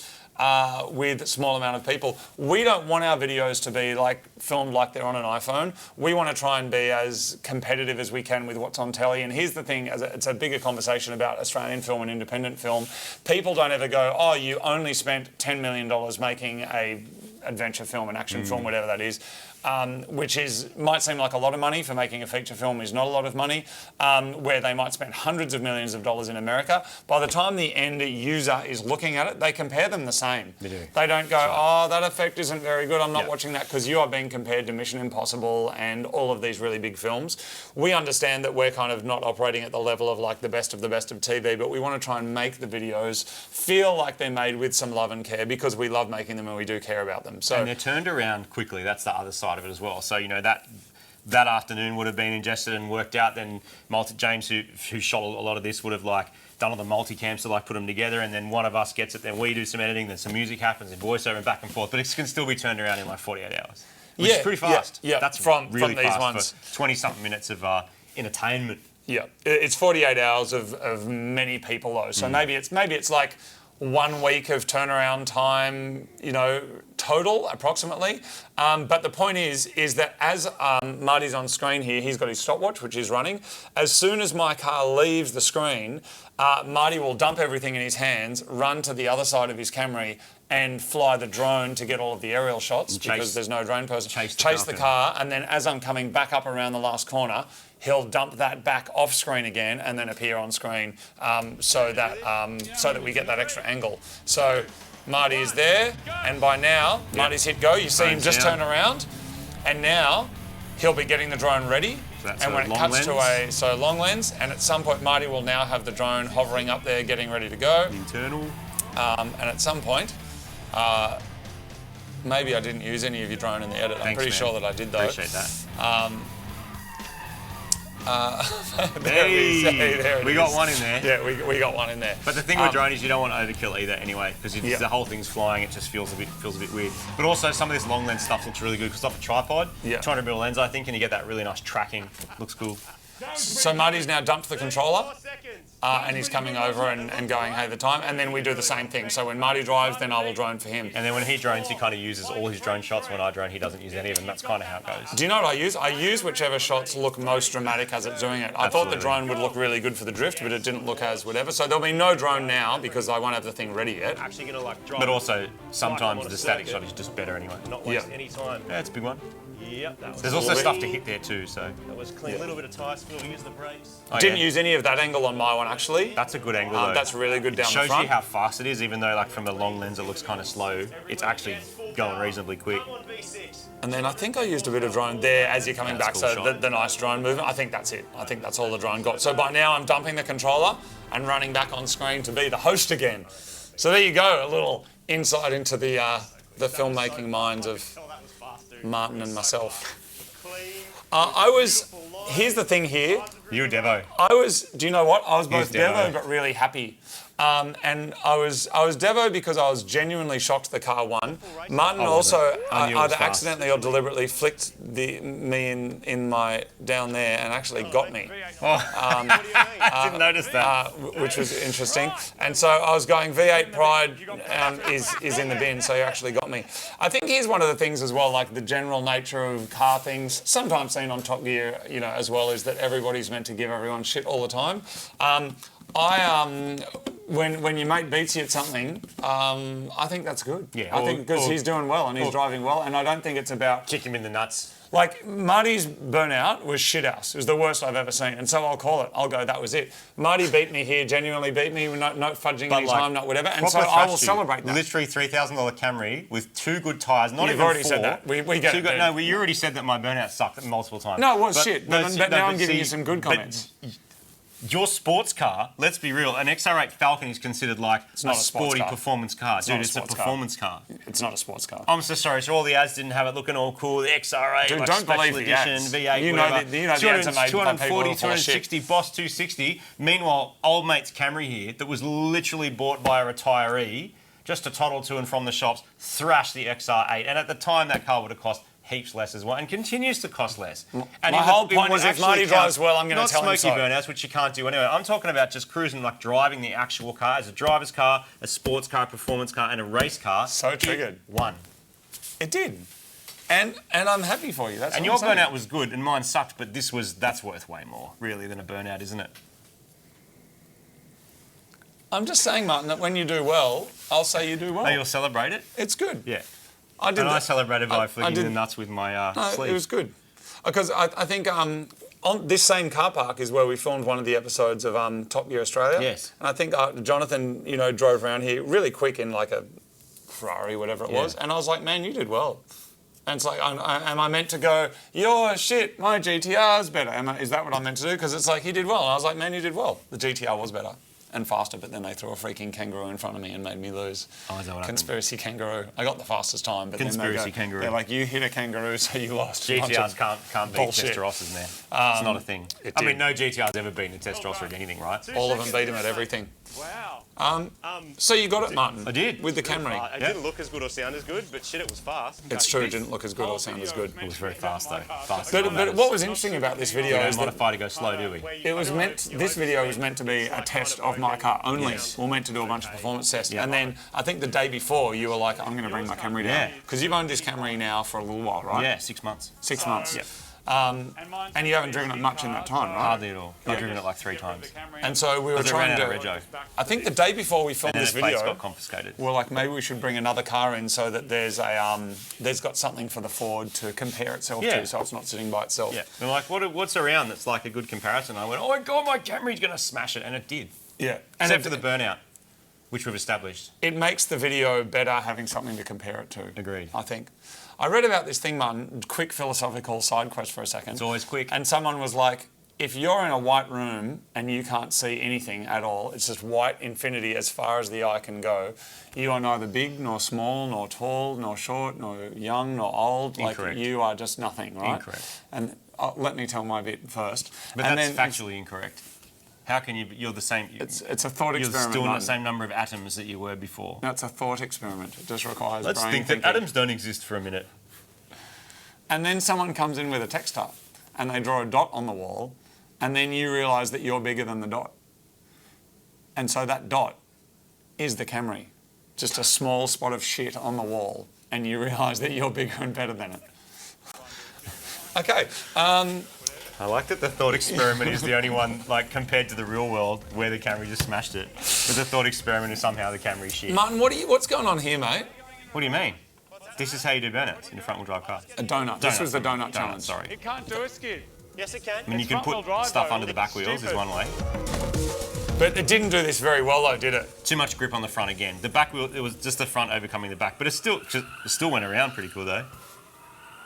S1: with a small amount of people. We don't want our videos to be like filmed like they're on an iPhone. We want to try and be as competitive as we can with what's on telly. And here's the thing, it's a bigger conversation about Australian film and independent film. People don't ever go, oh, you only spent $10 million making a adventure film, an action film, whatever that is. Which might seem like a lot of money for making a feature film is not a lot of money, where they might spend hundreds of millions of dollars in America. By the time the end user is looking at it, they compare them the same.
S2: They do.
S1: They don't go, oh, that effect isn't very good, I'm not watching that, because you are being compared to Mission Impossible and all of these really big films. We understand that we're kind of not operating at the level of like the best of TV, but we want to try and make the videos feel like they're made with some love and care because we love making them and we do care about them. So
S2: And they're turned around quickly. That's the other side of it as well. So, you know, that afternoon would have been ingested and worked out. Then James, who shot a lot of this, would have like done all the multicams to like put them together. And then one of us gets it. Then we do some editing. Then some music happens and voiceover and back and forth. But it can still be turned around in like 48 hours, which is pretty fast.
S1: Yeah,
S2: That's
S1: from
S2: really
S1: these
S2: fast
S1: ones.
S2: for 20-something minutes of entertainment.
S1: Yeah, it's 48 hours of many people though. So maybe it's like 1 week of turnaround time, you know, total approximately. But the point is that as Marty's on screen here, he's got his stopwatch, which is running. As soon as my car leaves the screen, Marty will dump everything in his hands, run to the other side of his Camry and fly the drone to get all of the aerial shots because there's no drone person. Chase the car, and then as I'm coming back up around the last corner, he'll dump that back off screen again and then appear on screen so that we get that extra angle. So Marty is there, and by now, Marty's hit go. You see him just turn around, and now he'll be getting the drone ready. And when it cuts to a long lens, and at some point Marty will now have the drone hovering up there, getting ready to go.
S2: Internal.
S1: And at some point, Maybe I didn't use any of your drone in the edit. I'm
S2: Thanks,
S1: pretty
S2: man.
S1: sure that I did, though.
S2: Appreciate that.
S1: There it
S2: We
S1: is.
S2: got one in there.
S1: Yeah, we got one in there.
S2: But the thing with drone is you don't want overkill either anyway, because if
S1: Yeah.
S2: the whole thing's flying, it just feels a bit weird. But also some of this long lens stuff looks really good because it's off a tripod,
S1: Yeah.
S2: 200mm lens I think, and you get that really nice tracking. Looks cool.
S1: So Marty's now dumped the controller, and he's coming over and going, hey, the time, and then we do the same thing. So when Marty drives, then I will drone for him.
S2: And then when he drones, he kind of uses all his drone shots. When I drone, he doesn't use any of them. That's kind of how it goes.
S1: Do you know what I use? I use whichever shots look most dramatic as it's doing it. I thought the
S2: Absolutely.
S1: drone would look really good for the drift, but it didn't look as whatever. So there'll be no drone now because I won't have the thing ready yet.
S3: Actually gonna like drive.
S2: But also, sometimes the static shot is just better anyway.
S3: Not waste
S1: Yeah.
S3: any time.
S2: Yeah, it's a big one.
S3: Yep, that was,
S2: There's also stuff to hit there too, so.
S3: that was clean. A little bit of tire spill. Use the brakes.
S2: Oh,
S1: Didn't
S2: yeah.
S1: use any of that angle on my one, actually.
S2: That's a good angle though.
S1: That's really good down the
S2: Shows
S1: front.
S2: you how fast it is, even though like from the long lens it looks kind of slow. It's actually going reasonably quick.
S1: And then I think I used a bit of drone there as you're coming back,
S2: That's a cool
S1: so
S2: shot.
S1: the nice drone movement. I think that's it. I think that's all the drone got. So by now I'm dumping the controller and running back on screen to be the host again. So there you go, a little insight into the filmmaking minds of Martin and myself. Here's the thing here.
S2: You a Devo.
S1: Do you know what? I was both
S2: Devo.
S1: Devo but really happy. And I was Devo because I was genuinely shocked the car won. Martin also
S2: I knew it was
S1: either
S2: fast.
S1: accidentally or deliberately flicked me in my down there and actually got me,
S2: I didn't notice that.
S1: which was interesting. And so I was going V8 Pride is in the bin, so he actually got me. I think here's one of the things as well, like the general nature of car things, sometimes seen on Top Gear, you know, as well, is that everybody's meant to give everyone shit all the time. When your mate beats you at something, I think that's good.
S2: Yeah,
S1: I think because he's doing well and he's driving well, and I don't think it's about
S2: Kick him in the nuts.
S1: like Marty's Burnout was shit house. It was the worst I've ever seen, and so I'll call it. I'll go, that was it. Marty beat me here, genuinely beat me, no fudging any time, not whatever, and so
S2: proper
S1: I will
S2: trash, dude.
S1: celebrate that.
S2: Literally $3,000 Camry with 2 good tyres, not
S1: You've
S2: even
S1: already
S2: 4.
S1: said that. We get it, dude.
S2: No, you already said that my Burnout sucked multiple times.
S1: No, it was shit, but now I'm giving you some good
S2: but
S1: comments.
S2: Your sports car, let's be real, an XR8 Falcon is considered like
S1: not
S2: a
S1: a sports
S2: sporty
S1: car.
S2: performance car. Dude,
S1: not a
S2: it's a
S1: sports car.
S2: performance car.
S1: It's not a sports car.
S2: I'm so sorry. So all the ads didn't have it looking all cool. The XR8,
S1: Dude,
S2: like
S1: don't
S2: special
S1: believe the
S2: edition,
S1: ads.
S2: V8,
S1: You know
S2: whatever.
S1: the- you know the ads are made by people who are full of shit.
S2: 240, 260, Boss 260. Meanwhile, old mate's Camry here that was literally bought by a retiree just to toddle to and from the shops, thrashed the XR8. And at the time, that car would have cost heaps less as well, and continues to cost less. And
S1: My whole point
S2: what
S1: is if
S2: actually
S1: Marty
S2: counts-
S1: drives well, I'm gonna tell him
S2: Not smoky
S1: so.
S2: burnouts, which you can't do anyway. I'm talking about just cruising, like driving the actual car as a driver's car, a sports car, a performance car, and a race car.
S1: So triggered.
S2: One.
S1: It did. And I'm happy for you. That's
S2: And
S1: what
S2: your
S1: I'm saying.
S2: Burnout was good, and mine sucked, but that's worth way more, really, than a Burnout, isn't it?
S1: I'm just saying, Martin, that when you do well, I'll say you do well.
S2: Oh, you'll celebrate it?
S1: It's good.
S2: Yeah.
S1: I did
S2: And I
S1: that.
S2: celebrated by flicking
S1: did-
S2: the nuts with my
S1: No,
S2: sleeve.
S1: it was good. Because I think on this same car park is where we filmed one of the episodes of Top Gear Australia.
S2: Yes.
S1: And I think Jonathan, drove around here really quick in like a Ferrari, whatever it was. And I was like, man, you did well. And it's like, am I meant to go, you're shit, my GTR's better? Is that what I'm meant to do? Because it's like, he did well. And I was like, man, you did well. The GTR was better and faster, but then they threw a freaking kangaroo in front of me and made me lose.
S2: Oh, is that what happened?
S1: Conspiracy kangaroo. I got the fastest time, but
S2: Conspiracy
S1: then they
S2: kangaroo.
S1: They're like, you hit a kangaroo, so you lost. A bunch
S2: GTRs
S1: of
S2: can't beat
S1: bullshit.
S2: Testerosses, man. It's not a thing.
S1: it
S2: I mean,
S1: did.
S2: no GTR's ever beaten a Testeros at anything, right?
S1: All of them beat him at everything.
S3: Wow.
S1: So you got it, Martin.
S2: I did.
S1: With the Camry.
S3: It didn't look as good or sound as good, but shit, it was fast.
S1: It's true, it didn't look as good or sound as good.
S2: It was very fast, though. Fast.
S1: But what was interesting about this video
S2: We don't
S1: is that
S2: modify to go slow, do we?
S1: this video was meant to be a test of my car only. We were meant to do a bunch of performance tests.
S2: Yeah.
S1: And then I think the day before you were like, I'm going to bring my Camry down.
S2: Yeah.
S1: Because you've owned this Camry now for a little while, right?
S2: Yeah, 6 months.
S1: 6 months.
S2: Yeah.
S1: And you haven't driven it much in that time, right?
S2: Hardly at all. I've driven it like 3 times.
S1: And so we were
S2: Because it ran
S1: trying
S2: out
S1: to...
S2: of rego.
S1: I think the day before we filmed
S2: And then
S1: this
S2: its plates
S1: video,
S2: got confiscated.
S1: we're like, maybe we should bring another car in so that there's got something for the Ford to compare itself
S2: Yeah.
S1: to, so it's not sitting by itself.
S2: Yeah. They're like, what's around that's like a good comparison? I went, oh my God, my Camry's going to smash it. And it did.
S1: Yeah. And
S2: Except for the Burnout, which we've established.
S1: it makes the video better having something to compare it to.
S2: Agreed.
S1: I think. I read about this thing, Martin, quick philosophical side quest for a second.
S2: It's always quick.
S1: And someone was like, if you're in a white room and you can't see anything at all, it's just white infinity as far as the eye can go, you are neither big nor small nor tall nor short nor young nor old.
S2: Incorrect.
S1: Like you are just nothing, right?
S2: Incorrect.
S1: And let me tell my bit first.
S2: But
S1: and
S2: that's
S1: then
S2: factually incorrect. How can you? You're the same.
S1: it's a thought
S2: You're
S1: experiment.
S2: still in the
S1: Martin.
S2: same number of atoms that you were before.
S1: That's a thought experiment. It just requires
S2: Let's
S1: brain
S2: think
S1: thinking.
S2: that atoms don't exist for a minute.
S1: And then someone comes in with a texter and they draw a dot on the wall, and then you realise that you're bigger than the dot. And so that dot is the Camry. Just a small spot of shit on the wall, and you realise that you're bigger and better than it. Okay.
S2: I like that the thought experiment is the only one, like, compared to the real world, where the Camry just smashed it. But the thought experiment is somehow the Camry shit.
S1: Martin, what's going on here, mate?
S2: What do you mean? This is how you do burnouts in a front-wheel drive car.
S1: A donut. This was the donut challenge.
S2: Sorry.
S4: It can't do a skid.
S3: Yes, it can.
S2: I mean, you can
S4: front-wheel
S2: put
S4: drive,
S2: stuff
S4: though.
S2: under the back wheels is
S4: Stupid.
S2: one way.
S1: But it didn't do this very well, though, did it?
S2: Too much grip on the front again. The back wheel, it was just the front overcoming the back. But it still went around pretty cool, though.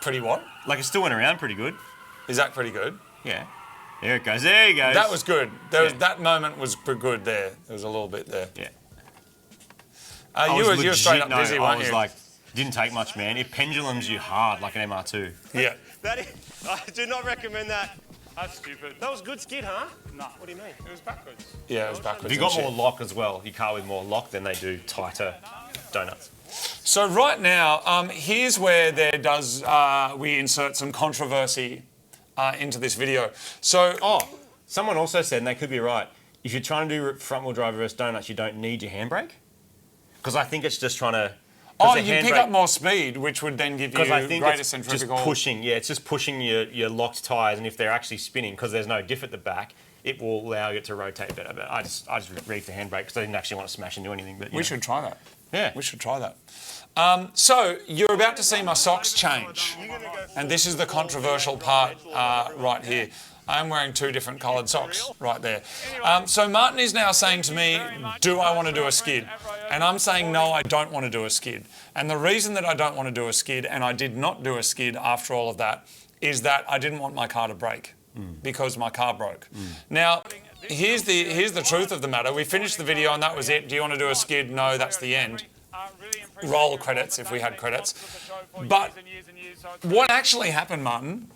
S1: Pretty what?
S2: Like, it still went around pretty good.
S1: Is that pretty good?
S2: Yeah. There it goes. There he goes.
S1: That was good.
S2: Yeah.
S1: That moment was good there. There was a little bit there.
S2: Yeah.
S1: You were straight up busy,
S2: I
S1: weren't
S2: was
S1: you?
S2: like, didn't take much, man. It pendulums you hard like an MR2.
S1: Yeah.
S3: I do not recommend that.
S4: That's stupid.
S3: That was good skid, huh?
S4: No.
S3: What do you mean?
S4: It was backwards.
S1: Yeah, it was backwards.
S2: If you
S1: and
S2: got
S1: shit.
S2: more lock as well, your car with more lock, then they do tighter donuts.
S1: So right now, here's where we insert some controversy into this video. So
S2: Someone also said, and they could be right, if you're trying to do front-wheel drive reverse donuts, you don't need your handbrake. Because I think it's just trying to...
S1: you pick up more speed, which would then give you
S2: I think
S1: greater
S2: it's
S1: centrifugal...
S2: just pushing, it's just pushing your locked tyres, and if they're actually spinning, because there's no diff at the back, it will allow you to rotate better. But I just reeved the handbrake because I didn't actually want to smash into anything. But
S1: We should try that.
S2: Yeah.
S1: We should try that. So you're about to see my socks change. And this is the controversial part right here. I'm wearing two different coloured socks right there. So Martin is now saying to me, do I want to do a skid? And I'm saying, no, I don't want to do a skid. And the reason that I don't want to do a skid, and I did not do a skid after all of that, is that I didn't want my car to break because my car broke. Now, here's the truth of the matter. We finished the video and that was it. Do you want to do a skid? No, that's the end. Roll credits if we had credits. But what actually happened, Martin,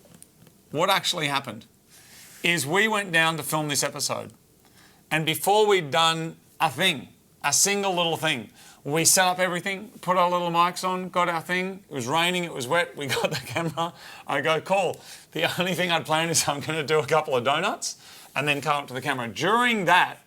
S1: what actually happened is we went down to film this episode. And before we'd done a thing, a single little thing, we set up everything, put our little mics on, got our thing. It was raining, it was wet, we got the camera. I go, cool. The only thing I'd planned is I'm going to do a couple of donuts and then come up to the camera. During that,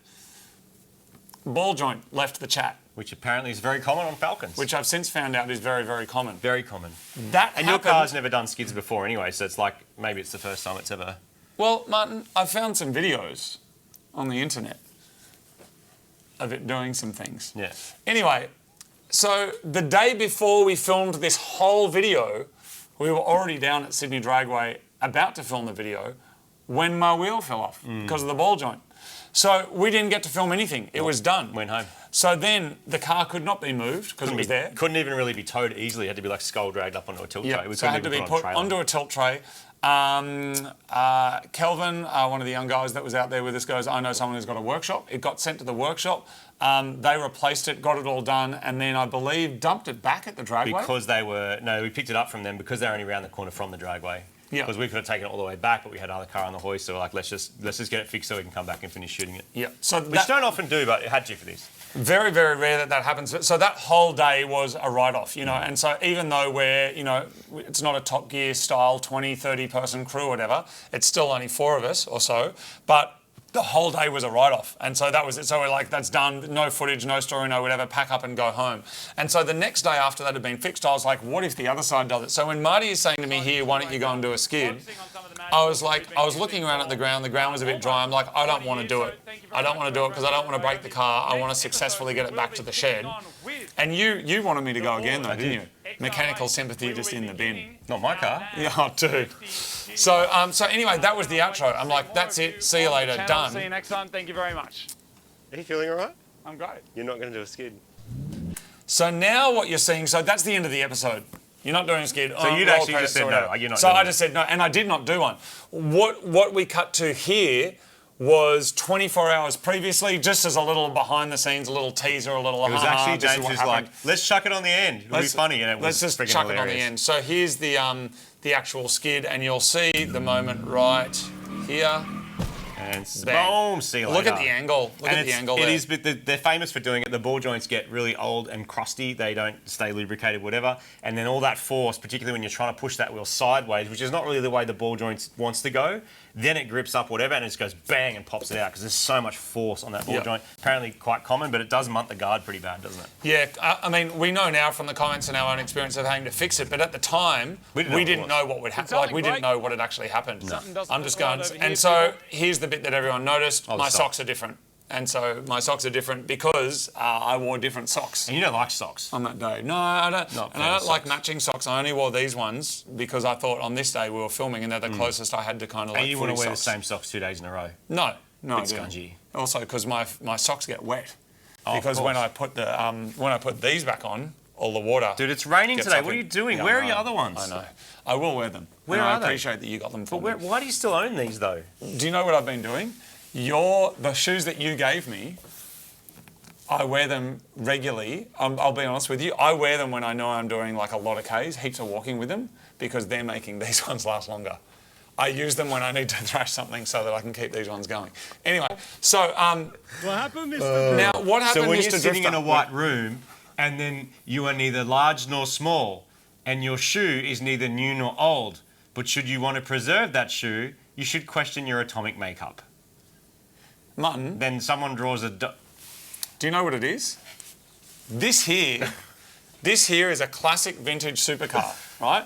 S1: ball joint left the chat.
S2: Which apparently is very common on Falcons.
S1: Which I've since found out is very, very common.
S2: Very common.
S1: That
S2: And your car's never done skids before anyway, so it's like, maybe it's the first time it's ever...
S1: Well, Martin, I found some videos on the internet of it doing some things.
S2: Yeah.
S1: Anyway, so the day before we filmed this whole video, we were already down at Sydney Dragway about to film the video when my wheel fell off because of the ball joint. So we didn't get to film anything. It was done.
S2: Went home.
S1: So then the car could not be moved because it was there.
S2: Couldn't even really be towed easily. It had to be like skull dragged up onto a tilt tray.
S1: So it had to be put onto a tilt tray. Kelvin, one of the young guys that was out there with us, goes, I know someone who's got a workshop. It got sent to the workshop. They replaced it, got it all done, and then I believe dumped it back at the dragway.
S2: Because we picked it up from them because they're only around the corner from the dragway.
S1: Yeah.
S2: Because we could have taken it all the way back, but we had another car on the hoist, so we're like, let's just get it fixed so we can come back and finish shooting it.
S1: Yeah. So
S2: Which don't often do, but it had to for this.
S1: Very, very rare that happens. So that whole day was a write-off, and so even though it's not a Top Gear style 20, 30 person crew or whatever, it's still only 4 of us or so, but the whole day was a write-off. And so that was it. So we're like, that's done, no footage, no story, no whatever, pack up and go home. And so the next day after that had been fixed, I was like, what if the other side does it? So when Marty is saying to me here, why don't you go and do a skid? I was looking around at the ground was a bit dry. I'm like, I don't want to do it. I don't want to do it because I don't want to break the car. I want to successfully get it back to the shed. And you wanted me to go again though, didn't you? Mechanical sympathy just in the bin.
S2: Not my car.
S1: Yeah, oh, dude. So anyway, that was the outro. I'm like, that's it. See you later. Done.
S4: See you next time. Thank you very much.
S3: Are you feeling all right?
S4: I'm great.
S3: You're not going to do a skid.
S1: So now what you're seeing, so that's the end of the episode. You're not doing a skid.
S2: So you'd actually just said no. You're not
S1: so
S2: doing
S1: I just said no, and I did not do one. What we cut to here was 24 hours previously, just as a little behind the scenes, a little teaser, a little.
S2: It was actually
S1: this is
S2: James
S1: what
S2: who's
S1: happened.
S2: like, let's chuck it on the end. It'll be funny, and it was
S1: Let's just
S2: freaking
S1: chuck
S2: hilarious.
S1: it on the end. So here's the actual skid, and you'll see the moment right here.
S2: And
S1: Bang.
S2: boom, see you later.
S1: Look at the angle. Look at the angle there.
S2: It is, but they're famous for doing it. The ball joints get really old and crusty. They don't stay lubricated, whatever. And then all that force, particularly when you're trying to push that wheel sideways, which is not really the way the ball joint wants to go, then it grips up whatever and it just goes bang and pops it out because there's so much force on that ball joint. Apparently quite common, but it does munt the guard pretty bad, doesn't it?
S1: Yeah, I mean, we know now from the comments and our own experience of having to fix it, but at the time, we didn't know what would happen. Like, we didn't know what had actually happened. No. I'm just going, and so here's the bit that everyone noticed. My socks are different. And so my socks are different because I wore different socks.
S2: And you don't like socks?
S1: On that day. No, I don't. And I don't like matching socks. I only wore these ones because I thought on this day we were filming and they're the closest I had to kind of like.
S2: And you want to wear
S1: socks.
S2: the same socks 2 days in a row?
S1: No,
S2: Bit scungy.
S1: Also, because my socks get wet.
S2: Oh,
S1: because when I put these back on, all the water.
S2: Dude, it's raining
S1: gets
S2: today.
S1: up
S2: What are
S1: in.
S2: you doing?
S1: Yeah,
S2: Where are your other ones?
S1: I know. I will wear them.
S2: Where
S1: and
S2: are
S1: I
S2: they?
S1: appreciate that you got them for me.
S2: Why do you still own these though?
S1: Do you know what I've been doing? The shoes that you gave me, I wear them regularly. I'll be honest with you. I wear them when I know I'm doing like a lot of Ks, heaps of walking with them, because they're making these ones last longer. I use them when I need to thrash something so that I can keep these ones going. Anyway, so
S3: What happened, Mr.
S1: now what happened,
S2: So when
S1: Mr.
S2: you're sitting in
S1: Drifter?
S2: a white room and then you are neither large nor small and your shoe is neither new nor old, but should you want to preserve that shoe, you should question your atomic makeup.
S1: Mutton,
S2: Then someone draws a...
S1: do you know what it is? This here is a classic vintage supercar, right?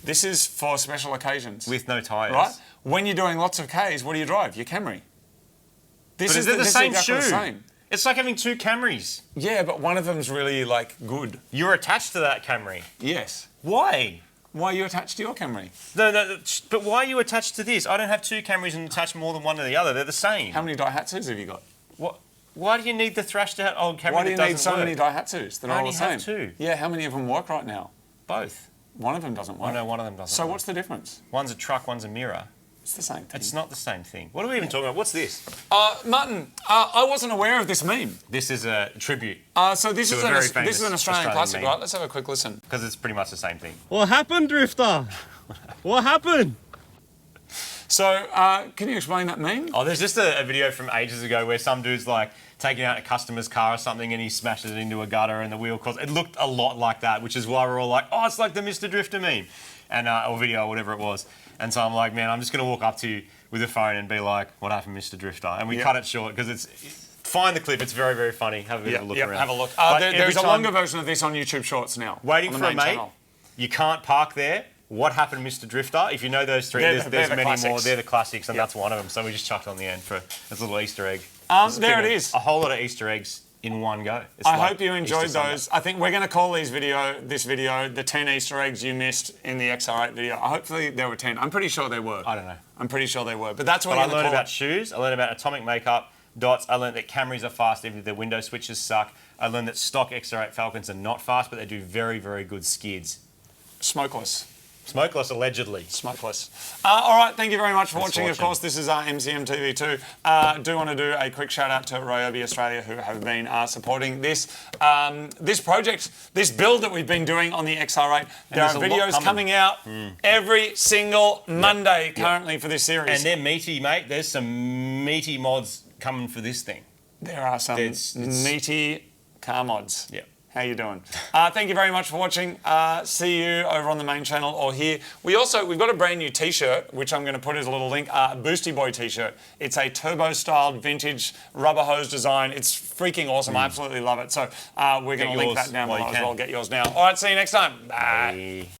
S1: This is for special occasions.
S2: with no tyres.
S1: right? When you're doing lots of Ks, what do you drive? Your Camry. This
S2: But is it the
S1: this
S2: same
S1: exactly
S2: shoe?
S1: the same.
S2: It's like having 2 Camrys.
S1: Yeah, but one of them's really like good.
S2: You're attached to that Camry.
S1: Yes.
S2: Why?
S1: Why are you attached to your Camry?
S2: No, but why are you attached to this? I don't have 2 Camrys and attach more than one to the other. They're the same.
S1: How many Daihatsus have you got?
S2: What? Why do you need the thrashed out old Camry
S1: Why do
S2: that
S1: you need
S2: doesn't
S1: so
S2: work?
S1: many Daihatsus that are
S2: I
S1: all
S2: only
S1: the same?
S2: have 2.
S1: Yeah, how many of them work right now?
S2: Both.
S1: One of them doesn't work.
S2: I know one of them doesn't
S1: So
S2: work.
S1: what's the difference?
S2: One's a truck, one's a mirror.
S1: It's the same thing.
S2: It's not the same thing. What are we even talking about? What's this?
S1: Mutton, I wasn't aware of this meme.
S2: This is a tribute,
S1: So this
S2: To
S1: is
S2: a very
S1: this
S2: famous
S1: is an Australian
S2: Australian
S1: classic,
S2: meme.
S1: right? Let's have a quick listen.
S2: because it's pretty much the same thing.
S3: What happened, Drifter? What happened?
S1: So can you explain that meme?
S2: Oh, there's just a video from ages ago where some dude's like taking out a customer's car or something and he smashes it into a gutter and the wheel causes... It looked a lot like that, which is why we're all like, oh, it's like the Mr. Drifter meme. And, or video or whatever it was. And so I'm like, man, I'm just going to walk up to you with a phone and be like, what happened, Mr. Drifter? And we cut it short because it's... Find the clip, it's very, very funny. Have a bit of a look around.
S1: Have a look.
S2: But
S1: There's
S2: every
S1: a
S2: time-
S1: longer version of this on YouTube Shorts now.
S2: Waiting
S1: on the
S2: for a
S1: main
S2: mate.
S1: channel.
S2: You can't park there. What happened, Mr. Drifter? If you know those 3,
S1: They're
S2: there's
S1: the
S2: many more.
S1: classics.
S2: They're the classics, and that's one of them. So we just chucked on the end for this little Easter egg.
S1: There it is.
S2: A whole lot of Easter eggs in one go. It's
S1: I
S2: like
S1: hope you enjoyed
S2: Easter Sunday.
S1: those. I think we're going to call this video the 10 Easter eggs you missed in the XR8 video. Hopefully there were 10. I'm pretty sure there were.
S2: I don't know.
S1: I'm pretty sure there were. But that's what
S2: But I
S1: we're going
S2: learned
S1: to call
S2: about shoes. I learned about atomic makeup, dots. I learned that Camrys are fast, even if their window switches suck. I learned that stock XR8 Falcons are not fast, but they do very, very good skids.
S1: Smokeless.
S2: Smokeless, allegedly.
S1: Smokeless. All right, thank you very much for
S2: Thanks for
S1: watching. Of
S2: watching.
S1: course, this is MCM TV2. Do want to do a quick shout out to Ryobi Australia who have been supporting this this project, this build that we've been doing on the XR8. There are
S2: there's a lot
S1: videos
S2: coming.
S1: coming out every single Monday currently for this series.
S2: And they're meaty, mate. There's some meaty mods coming for this thing.
S1: There are some
S2: It's-
S1: meaty car mods.
S2: Yep.
S1: How you doing? Thank you very much for watching. See you over on the main channel or here. We've got a brand new T-shirt, which I'm going to put as a little link. Boosty Boi T-shirt. It's a turbo-styled vintage rubber hose design. It's freaking awesome. I absolutely love it. So we're going to link
S2: yours
S1: that down
S2: while you
S1: below as
S2: can.
S1: well. Get yours now. All right, see you next time. Bye.
S2: Bye.